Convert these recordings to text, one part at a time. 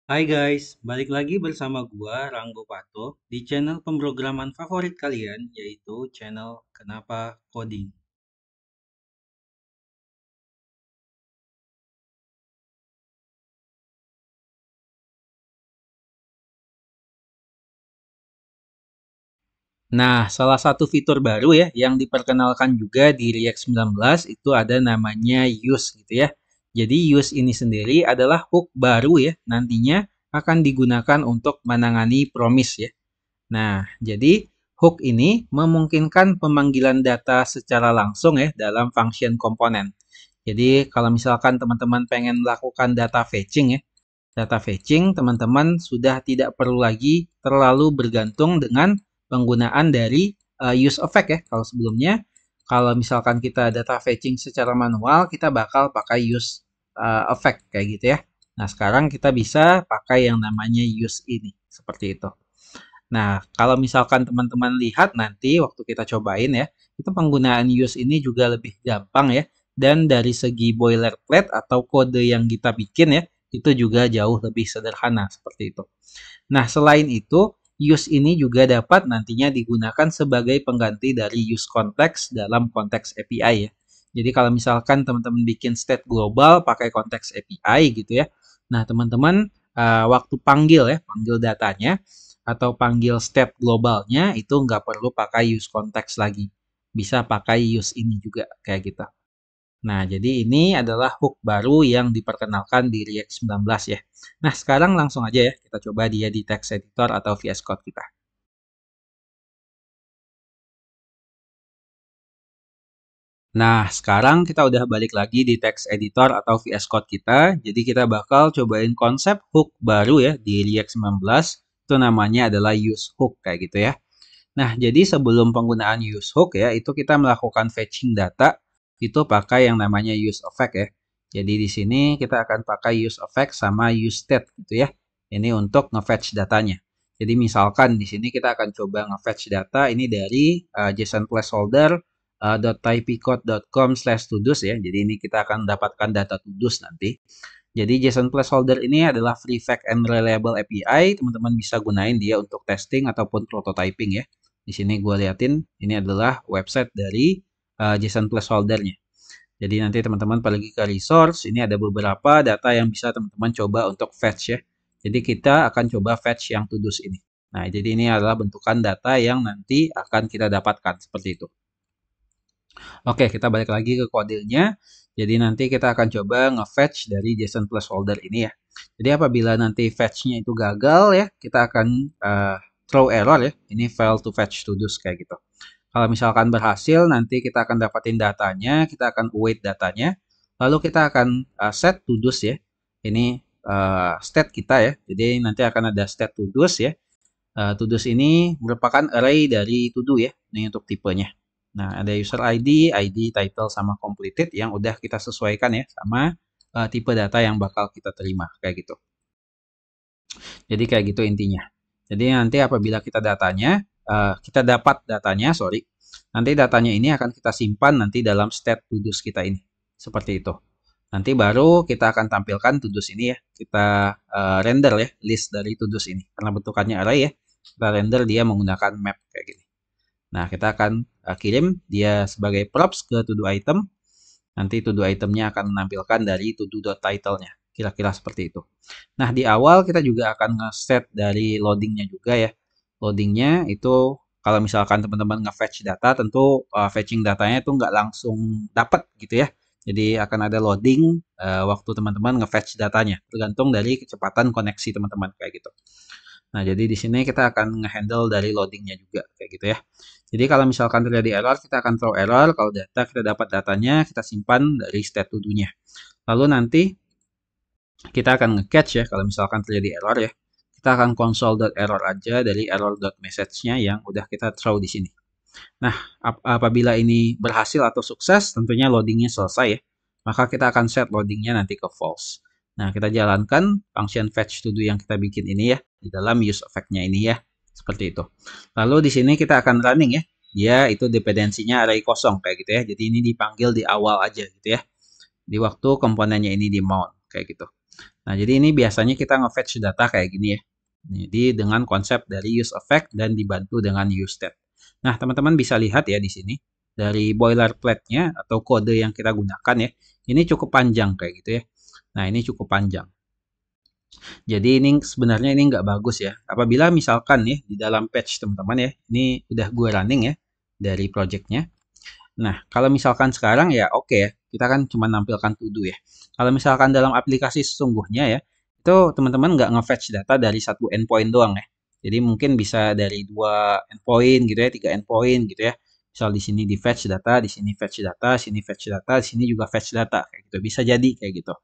Hai guys, balik lagi bersama gua Ranggo Pato di channel pemrograman favorit kalian yaitu channel Kenapa Coding. Nah, salah satu fitur baru ya yang diperkenalkan juga di React 19 itu ada namanya use gitu ya. Jadi use ini sendiri adalah hook baru ya, nantinya akan digunakan untuk menangani promise ya. Nah, jadi hook ini memungkinkan pemanggilan data secara langsung ya dalam function komponen. Jadi kalau misalkan teman-teman pengen melakukan data fetching ya, data fetching teman-teman sudah tidak perlu lagi terlalu bergantung dengan penggunaan dari use effect ya. Kalau sebelumnya, kalau misalkan kita data fetching secara manual, kita bakal pakai use effect kayak gitu ya. Nah, sekarang kita bisa pakai yang namanya use ini, seperti itu. Nah, kalau misalkan teman-teman lihat nanti waktu kita cobain ya, itu penggunaan use ini juga lebih gampang ya. Dan dari segi boilerplate atau kode yang kita bikin ya, itu juga jauh lebih sederhana seperti itu. Nah, selain itu, use ini juga dapat nantinya digunakan sebagai pengganti dari use context dalam konteks API ya. Jadi kalau misalkan teman-teman bikin state global pakai konteks API gitu ya. Nah, teman-teman waktu panggil ya, panggil datanya atau panggil state globalnya itu nggak perlu pakai use context lagi. Bisa pakai use ini juga kayak gitu. Nah, jadi ini adalah hook baru yang diperkenalkan di React 19 ya. Nah, sekarang langsung aja ya, kita coba dia di text editor atau VS Code kita. Nah, sekarang kita udah balik lagi di text editor atau VS Code kita. Jadi kita bakal cobain konsep hook baru ya di React 19. Itu namanya adalah use hook kayak gitu ya. Nah, jadi sebelum penggunaan use hook ya, itu kita melakukan fetching data itu pakai yang namanya use effect ya. Jadi di sini kita akan pakai use effect sama use state gitu ya. Ini untuk nge-fetch datanya. Jadi misalkan di sini kita akan coba nge-fetch data ini dari JSON placeholder .typicode.com/todos ya. Jadi ini kita akan mendapatkan data todos nanti. Jadi JSON placeholder ini adalah free fact and reliable API. Teman-teman bisa gunain dia untuk testing ataupun prototyping ya. Di sini gue liatin ini adalah website dari JSON placeholdernya. Jadi nanti teman-teman pergi ke resource, ini ada beberapa data yang bisa teman-teman coba untuk fetch ya. Jadi kita akan coba fetch yang todos ini. Nah, jadi ini adalah bentukan data yang nanti akan kita dapatkan seperti itu. Oke, kita balik lagi ke kodenya. Jadi nanti kita akan coba nge-fetch dari JSON placeholder ini ya. Jadi apabila nanti fetch-nya itu gagal ya, kita akan throw error ya. Ini fail to fetch todos kayak gitu. Kalau misalkan berhasil, nanti kita akan dapatin datanya, kita akan await datanya, lalu kita akan set todos ya. Ini state kita ya. Jadi nanti akan ada state todos ya. Todos ini merupakan array dari to do ya. Ini untuk tipenya. Nah, ada user ID, ID, title, sama completed yang udah kita sesuaikan ya sama tipe data yang bakal kita terima kayak gitu. Jadi kayak gitu intinya. Jadi nanti apabila kita dapat datanya, sorry, nanti datanya ini akan kita simpan nanti dalam state todos kita ini. Seperti itu. Nanti baru kita akan tampilkan todos ini ya. Kita render ya list dari todos ini. Karena bentukannya array ya. Kita render dia menggunakan map kayak gini. Nah, kita akan kirim dia sebagai props ke to do item. Nanti to do itemnya akan menampilkan dari to do.title-nya. Kira-kira seperti itu. Nah, di awal kita juga akan nge-set dari loadingnya juga ya. Loadingnya itu kalau misalkan teman-teman nge-fetch data, tentu fetching datanya itu nggak langsung dapat gitu ya. Jadi akan ada loading waktu teman-teman nge-fetch datanya. Tergantung dari kecepatan koneksi teman-teman kayak gitu. Nah, jadi di sini kita akan nge-handle dari loadingnya juga kayak gitu ya. Jadi kalau misalkan terjadi error, kita akan throw error. Kalau data kita dapat datanya, kita simpan dari state to do-nya. Lalu nanti kita akan nge-catch ya kalau misalkan terjadi error ya. Kita akan console.error aja dari error.message-nya yang udah kita throw di sini. Nah, apabila ini berhasil atau sukses, tentunya loadingnya selesai ya. Maka kita akan set loadingnya nanti ke false. Nah, kita jalankan function fetch to do yang kita bikin ini ya, di dalam use effect-nya ini ya. Seperti itu. Lalu di sini kita akan running ya. Dia itu dependensinya array kosong kayak gitu ya. Jadi ini dipanggil di awal aja gitu ya. Di waktu komponennya ini di mount kayak gitu. Nah, jadi ini biasanya kita nge-fetch data kayak gini ya. Jadi dengan konsep dari use effect dan dibantu dengan use state. Nah, teman-teman bisa lihat ya di sini dari boilerplate-nya atau kode yang kita gunakan ya. Ini cukup panjang kayak gitu ya. Nah, ini cukup panjang. Jadi ini sebenarnya ini nggak bagus ya. Apabila misalkan ya di dalam patch teman-teman ya, ini udah gue running ya dari projectnya. Nah, kalau misalkan sekarang ya oke ya, kita kan cuma nampilkan to do ya. Kalau misalkan dalam aplikasi sesungguhnya ya, itu teman-teman nggak nge-fetch data dari satu endpoint doang ya. Jadi mungkin bisa dari dua endpoint gitu ya, tiga endpoint gitu ya. Misal di sini di fetch data, di sini fetch data, sini fetch data, di sini juga fetch data kayak gitu. Bisa jadi kayak gitu.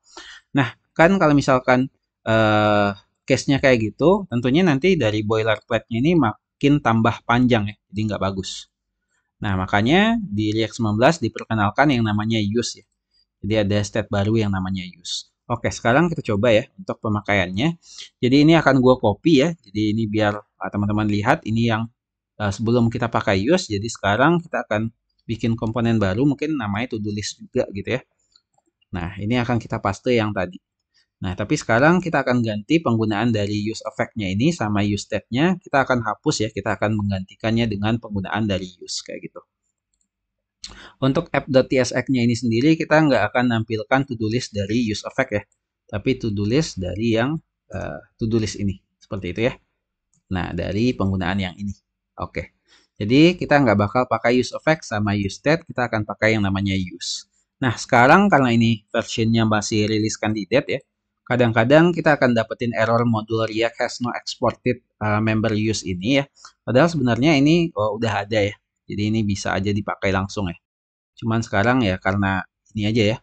Nah, kan kalau misalkan eh case-nya kayak gitu, tentunya nanti dari boilerplate-nya ini makin tambah panjang ya. Jadi nggak bagus. Nah, makanya di React 19 diperkenalkan yang namanya use ya. Jadi ada state baru yang namanya use. Oke, sekarang kita coba ya untuk pemakaiannya. Jadi ini akan gue copy ya. Jadi ini biar teman-teman lihat ini yang sebelum kita pakai use. Jadi sekarang kita akan bikin komponen baru mungkin namanya to do list juga gitu ya. Nah, ini akan kita paste yang tadi. Nah, tapi sekarang kita akan ganti penggunaan dari use effect-nya ini sama use state-nya. Kita akan hapus ya, kita akan menggantikannya dengan penggunaan dari use kayak gitu. Untuk app.tsx-nya ini sendiri kita nggak akan nampilkan to-do list dari use effect ya, tapi to-do list dari yang to-do list ini. Seperti itu ya. Nah, dari penggunaan yang ini. Oke. Jadi kita nggak bakal pakai use effect sama use state, kita akan pakai yang namanya use. Nah, sekarang karena ini versionnya masih release candidate ya, kadang-kadang kita akan dapetin error module React has no exported member use ini ya. Padahal sebenarnya ini udah ada ya. Jadi ini bisa aja dipakai langsung ya. Cuman sekarang ya karena ini aja ya.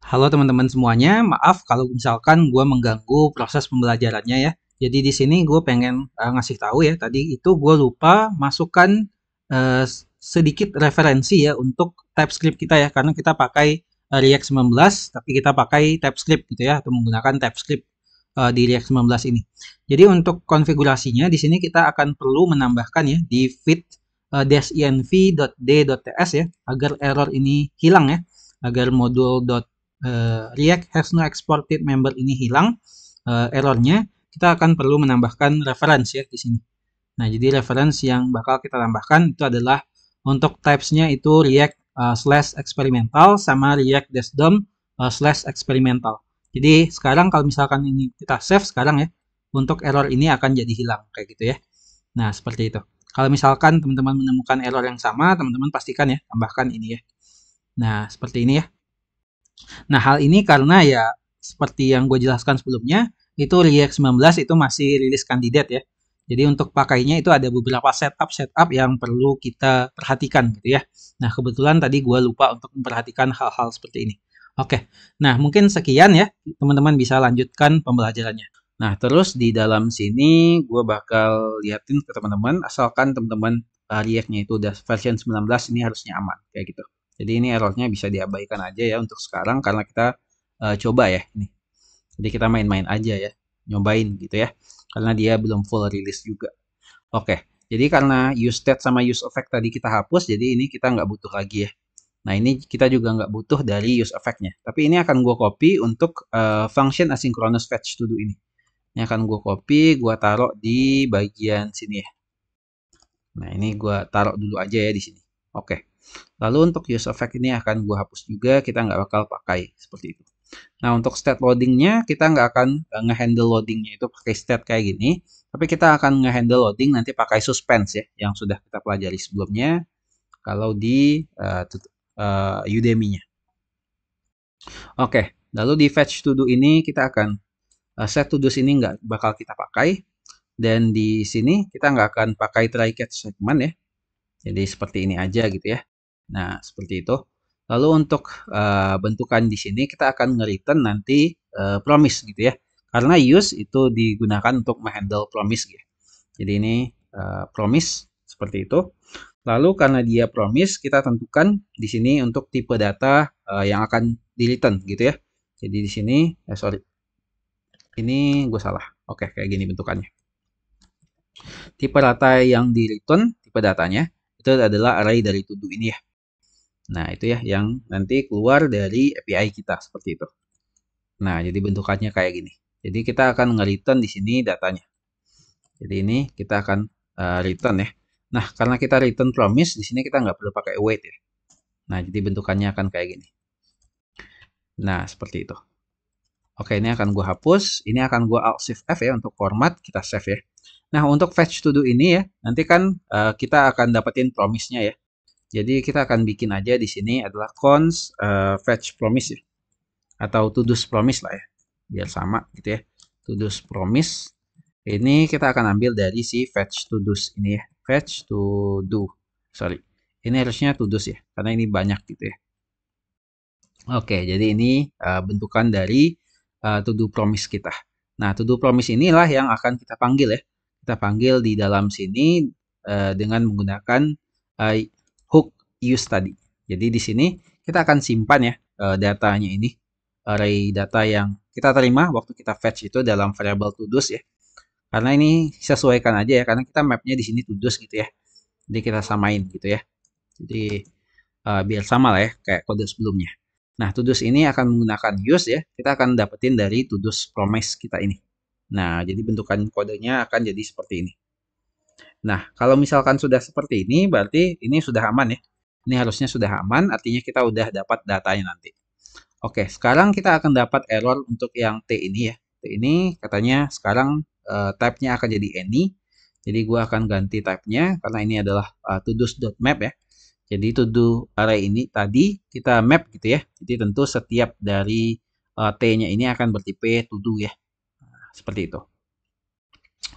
Halo teman-teman semuanya, maaf kalau misalkan gue mengganggu proses pembelajarannya ya. Jadi di sini gue pengen ngasih tahu ya, tadi itu gue lupa masukkan sedikit referensi ya untuk TypeScript kita ya, karena kita pakai React 19, tapi kita pakai TypeScript gitu ya, atau menggunakan TypeScript di React 19 ini. Jadi untuk konfigurasinya di sini kita akan perlu menambahkan ya di feed -env.d.ts ya, agar error ini hilang ya, agar modul React has no exported member ini hilang errornya, kita akan perlu menambahkan reference ya di sini. Nah, jadi reference yang bakal kita tambahkan itu adalah untuk types-nya itu React /experimental sama React -dom /experimental. Jadi sekarang kalau misalkan ini kita save sekarang ya, untuk error ini akan jadi hilang kayak gitu ya. Nah, seperti itu. Kalau misalkan teman-teman menemukan error yang sama, teman-teman pastikan ya, tambahkan ini ya. Nah, seperti ini ya. Nah, hal ini karena ya seperti yang gue jelaskan sebelumnya, itu React 19 itu masih rilis kandidat ya. Jadi untuk pakainya itu ada beberapa setup yang perlu kita perhatikan gitu ya. Nah, kebetulan tadi gue lupa untuk memperhatikan hal-hal seperti ini. Oke, nah mungkin sekian ya, teman-teman bisa lanjutkan pembelajarannya. Nah, terus di dalam sini gue bakal liatin ke teman-teman, asalkan teman-teman React-nya itu udah version 19 ini harusnya aman, kayak gitu. Jadi ini errornya bisa diabaikan aja ya untuk sekarang karena kita coba ya ini. Jadi kita main-main aja ya, nyobain gitu ya. Karena dia belum full release juga. Oke, jadi karena use state sama use effect tadi kita hapus, jadi ini kita nggak butuh lagi ya. Nah ini kita juga nggak butuh dari use effect-nya. Tapi ini akan gue copy untuk function asynchronous fetch to do ini. Ini akan gue copy, gue taruh di bagian sini ya. Nah ini gue taruh dulu aja ya di sini. Oke. Lalu untuk use effect ini akan gue hapus juga, kita nggak bakal pakai seperti itu. Nah untuk state loadingnya kita nggak akan ngehandle loadingnya itu pakai state kayak gini, tapi kita akan ngehandle loading nanti pakai suspense ya, yang sudah kita pelajari sebelumnya kalau di Udemy-nya. Oke, lalu di fetch to do ini kita akan set to do ini nggak bakal kita pakai, dan di sini kita nggak akan pakai try catch segment ya. Jadi seperti ini aja gitu ya. Nah, seperti itu. Lalu untuk bentukan di sini kita akan nge-return nanti promise gitu ya. Karena use itu digunakan untuk menghandle promise gitu. Jadi ini promise seperti itu. Lalu karena dia promise, kita tentukan di sini untuk tipe data yang akan di-return gitu ya. Jadi di sini, sorry, ini gue salah. Oke, kayak gini bentukannya. Tipe data yang di-return, tipe datanya, itu adalah array dari to do ini ya. Nah, itu ya yang nanti keluar dari API kita seperti itu. Nah, jadi bentukannya kayak gini. Jadi kita akan nge-return di sini datanya. Jadi ini kita akan return ya. Nah, karena kita return promise, di sini kita nggak perlu pakai await ya. Nah, jadi bentukannya akan kayak gini. Nah, seperti itu. Oke, ini akan gue hapus. Ini akan gue Alt Shift F ya untuk format. Kita save ya. Nah, untuk fetch to do ini ya, nanti kan kita akan dapetin promise-nya ya. Jadi kita akan bikin aja di sini adalah const fetch promise ya. Atau to do's promise lah ya. Biar sama gitu ya. To do's promise. Ini kita akan ambil dari si fetch to do's ini ya. Fetch to do. Sorry. Ini harusnya to do's ya. Karena ini banyak gitu ya. Oke, jadi ini bentukan dari to do promise kita. Nah, to do promise inilah yang akan kita panggil ya. Kita panggil di dalam sini dengan menggunakan hook use tadi. Jadi di sini kita akan simpan ya datanya ini. Array data yang kita terima waktu kita fetch itu dalam variable to do's ya. Karena ini sesuaikan aja ya, karena kita mapnya di sini to do's gitu ya. Jadi kita samain gitu ya. Jadi biar sama lah ya kayak kode sebelumnya. Nah, to do's ini akan menggunakan use ya. Kita akan dapetin dari to do's promise kita ini. Nah, jadi bentukan kodenya akan jadi seperti ini. Nah, kalau misalkan sudah seperti ini, berarti ini sudah aman ya. Ini harusnya sudah aman, artinya kita udah dapat datanya nanti. Oke, sekarang kita akan dapat error untuk yang T ini ya. T ini katanya sekarang type-nya akan jadi any. Jadi gua akan ganti type-nya karena ini adalah todos.map ya. Jadi to do array ini tadi kita map gitu ya. Jadi tentu setiap dari T-nya ini akan bertipe to do ya. Nah, seperti itu.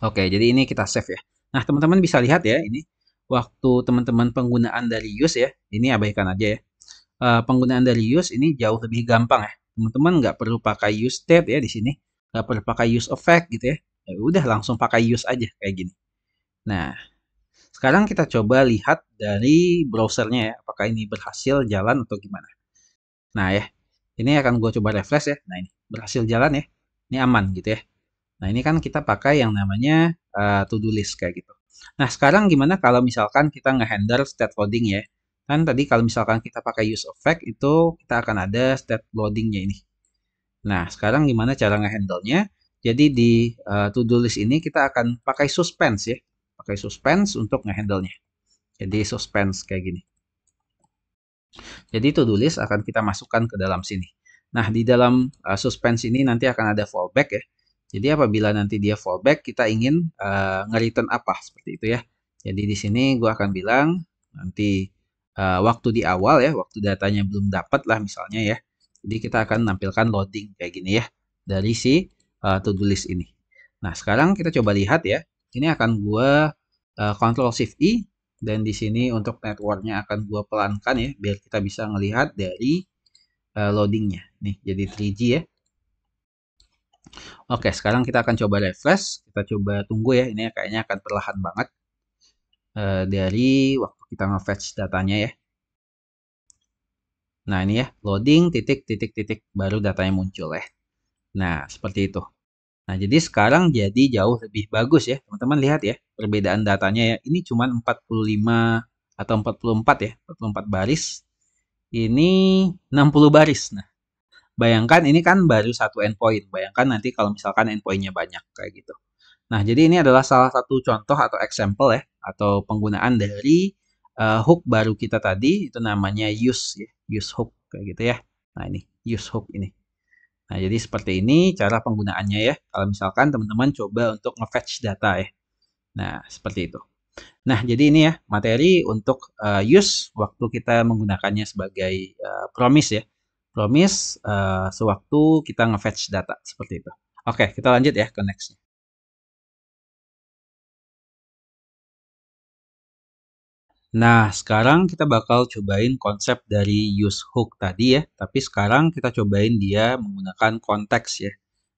Oke, jadi ini kita save ya. Nah, teman-teman bisa lihat ya ini waktu teman-teman penggunaan dari use ya. Ini abaikan aja ya. Penggunaan dari use ini jauh lebih gampang ya. Teman-teman nggak perlu pakai use state ya di sini. Nggak perlu pakai use effect gitu ya. Ya udah langsung pakai use aja kayak gini. Nah, sekarang kita coba lihat dari browsernya ya, apakah ini berhasil jalan atau gimana. Nah ya, ini akan gue coba refresh ya. Nah ini berhasil jalan ya, ini aman gitu ya. Nah ini kan kita pakai yang namanya to-do list kayak gitu. Nah sekarang gimana kalau misalkan kita nge-handle state loading ya. Kan tadi kalau misalkan kita pakai use effect itu kita akan ada state loadingnya ini. Nah sekarang gimana cara nge-handle-nya? Jadi di to-do list ini kita akan pakai suspense ya. Pakai suspense untuk nge-handle-nya. Jadi suspense kayak gini. Jadi to-do list akan kita masukkan ke dalam sini. Nah, di dalam suspense ini nanti akan ada fallback ya. Jadi apabila nanti dia fallback, kita ingin nge-return apa seperti itu ya. Jadi di sini gue akan bilang nanti waktu di awal ya, waktu datanya belum dapat lah misalnya ya. Jadi kita akan menampilkan loading kayak gini ya dari si to-do list ini. Nah, sekarang kita coba lihat ya. Ini akan gue Ctrl Shift I dan di sini untuk networknya akan gue pelankan ya biar kita bisa melihat dari loadingnya. Nih jadi 3G ya. Oke, sekarang kita akan coba refresh. Kita coba tunggu ya. Ini kayaknya akan perlahan banget dari waktu kita nge-fetch datanya ya. Nah ini ya loading titik titik titik baru datanya muncul ya. Nah seperti itu. Nah, jadi sekarang jadi jauh lebih bagus ya. Teman-teman lihat ya, perbedaan datanya ya. Ini cuma 45 atau 44 ya, 44 baris. Ini 60 baris. Nah, bayangkan ini kan baru satu endpoint. Bayangkan nanti kalau misalkan endpointnya banyak kayak gitu. Nah, jadi ini adalah salah satu contoh atau example ya, atau penggunaan dari hook baru kita tadi. Itu namanya use ya, use hook kayak gitu ya. Nah, ini use hook ini. Nah, jadi seperti ini cara penggunaannya ya. Kalau misalkan teman-teman coba untuk nge-fetch data ya. Nah, seperti itu. Nah, jadi ini ya materi untuk use waktu kita menggunakannya sebagai promise ya. Promise sewaktu kita nge-fetch data seperti itu. Oke, kita lanjut ya ke next. Nah, sekarang kita bakal cobain konsep dari use hook tadi ya. Tapi sekarang kita cobain dia menggunakan konteks ya.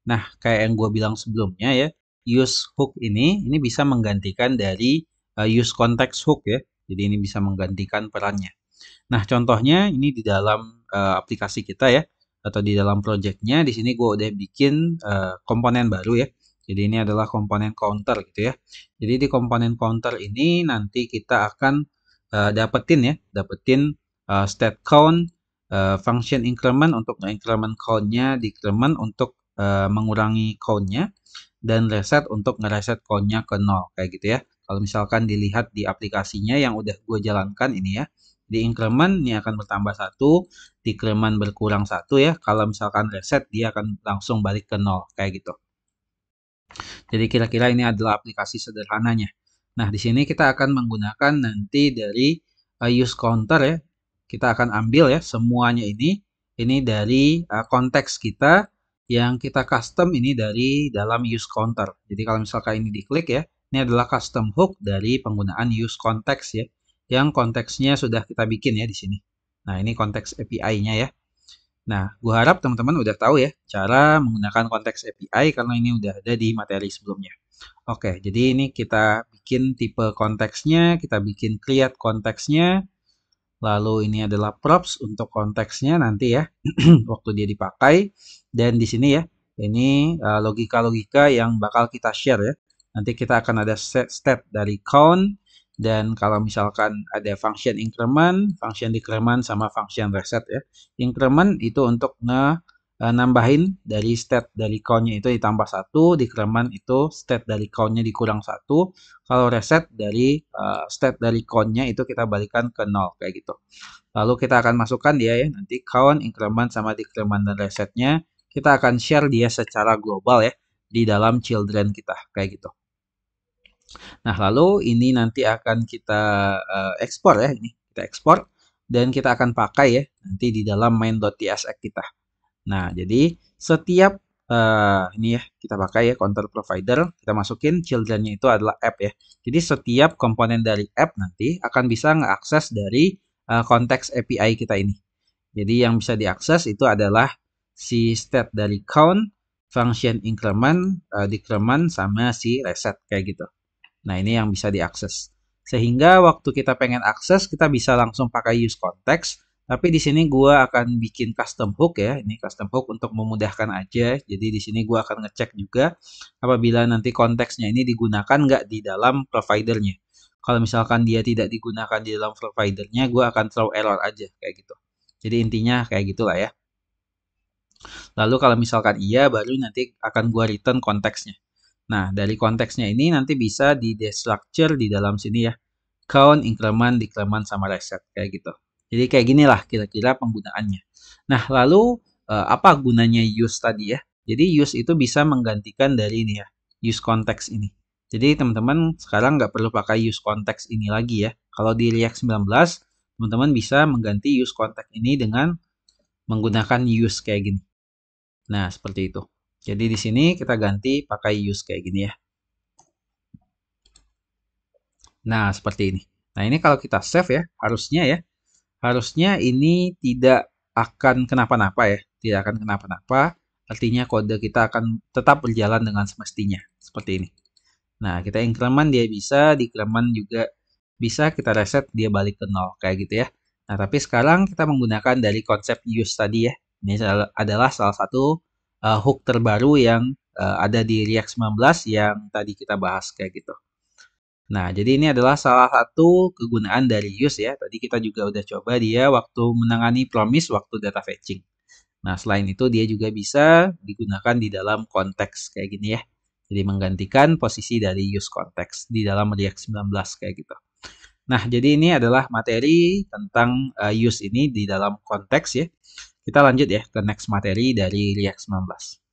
Nah, kayak yang gue bilang sebelumnya ya, use hook ini bisa menggantikan dari use context hook ya. Jadi ini bisa menggantikan perannya. Nah, contohnya ini di dalam aplikasi kita ya, atau di dalam projectnya. Di sini gue udah bikin komponen baru ya. Jadi ini adalah komponen counter gitu ya. Jadi di komponen counter ini nanti kita akan dapetin state count function increment untuk nge-increment count-nya, decrement untuk mengurangi count-nya, dan reset untuk ngereset count-nya ke 0 kayak gitu ya. Kalau misalkan dilihat di aplikasinya yang udah gue jalankan ini ya, di increment ini akan bertambah 1, decrement berkurang 1 ya. Kalau misalkan reset dia akan langsung balik ke 0 kayak gitu. Jadi kira-kira ini adalah aplikasi sederhananya. Nah, di sini kita akan menggunakan nanti dari use counter ya. Kita akan ambil ya semuanya ini dari konteks kita yang kita custom ini dari dalam use counter. Jadi kalau misalkan ini diklik ya, ini adalah custom hook dari penggunaan use context ya, yang konteksnya sudah kita bikin ya di sini. Nah, ini konteks API-nya ya. Nah, gue harap teman-teman udah tahu ya cara menggunakan konteks API karena ini udah ada di materi sebelumnya. Oke, jadi ini kita bikin tipe konteksnya, kita bikin create konteksnya, lalu ini adalah props untuk konteksnya nanti ya, waktu dia dipakai, dan di sini ya, ini logika-logika yang bakal kita share ya. Nanti kita akan ada state dari count, dan kalau misalkan ada function increment, function decrement, sama function reset ya. Increment itu untuk nambahin dari state dari count-nya itu ditambah 1, decrement itu state dari count-nya dikurang 1, kalau reset dari state dari count-nya itu kita balikan ke 0 kayak gitu. Lalu kita akan masukkan dia ya, nanti count, increment, sama decrement dan resetnya. Kita akan share dia secara global ya, di dalam children kita, kayak gitu. Nah, lalu ini nanti akan kita ekspor ya, ini kita ekspor. Dan kita akan pakai ya, nanti di dalam main.tsx kita. Nah, jadi setiap ini ya, kita pakai ya, counter provider, kita masukin children-nya itu adalah app ya. Jadi setiap komponen dari app nanti akan bisa ngeakses dari konteks API kita ini. Jadi yang bisa diakses itu adalah si state dari count, function increment, decrement, sama si reset kayak gitu. Nah, ini yang bisa diakses. Sehingga waktu kita pengen akses, kita bisa langsung pakai use context. Tapi di sini gue akan bikin custom hook ya. Ini custom hook untuk memudahkan aja. Jadi di sini gue akan ngecek juga apabila nanti konteksnya ini digunakan nggak di dalam providernya. Kalau misalkan dia tidak digunakan di dalam providernya, gue akan throw error aja kayak gitu. Jadi intinya kayak gitulah ya. Lalu kalau misalkan iya, baru nanti akan gue return konteksnya. Nah, dari konteksnya ini nanti bisa di destructure di dalam sini ya. Count, increment, decrement, sama reset kayak gitu. Jadi kayak ginilah kira-kira penggunaannya. Nah, lalu apa gunanya use tadi ya? Jadi use itu bisa menggantikan dari ini ya, use context ini. Jadi teman-teman sekarang nggak perlu pakai use context ini lagi ya. Kalau di React 19, teman-teman bisa mengganti use context ini dengan menggunakan use kayak gini. Nah, seperti itu. Jadi di sini kita ganti pakai use kayak gini ya. Nah, seperti ini. Nah, ini kalau kita save ya, harusnya ini tidak akan kenapa-napa ya. Tidak akan kenapa-napa. Artinya kode kita akan tetap berjalan dengan semestinya. Seperti ini. Nah, kita increment dia bisa, decrement juga bisa, kita reset dia balik ke 0. Kayak gitu ya. Nah, tapi sekarang kita menggunakan dari konsep use tadi ya. Ini adalah salah satu hook terbaru yang ada di React 19 yang tadi kita bahas kayak gitu. Nah, jadi ini adalah salah satu kegunaan dari use ya. Tadi kita juga udah coba dia waktu menangani promise waktu data fetching. Nah, selain itu dia juga bisa digunakan di dalam konteks kayak gini ya. Jadi menggantikan posisi dari use context di dalam React 19 kayak gitu. Nah, jadi ini adalah materi tentang use ini di dalam konteks ya. Kita lanjut ya ke next materi dari React 19.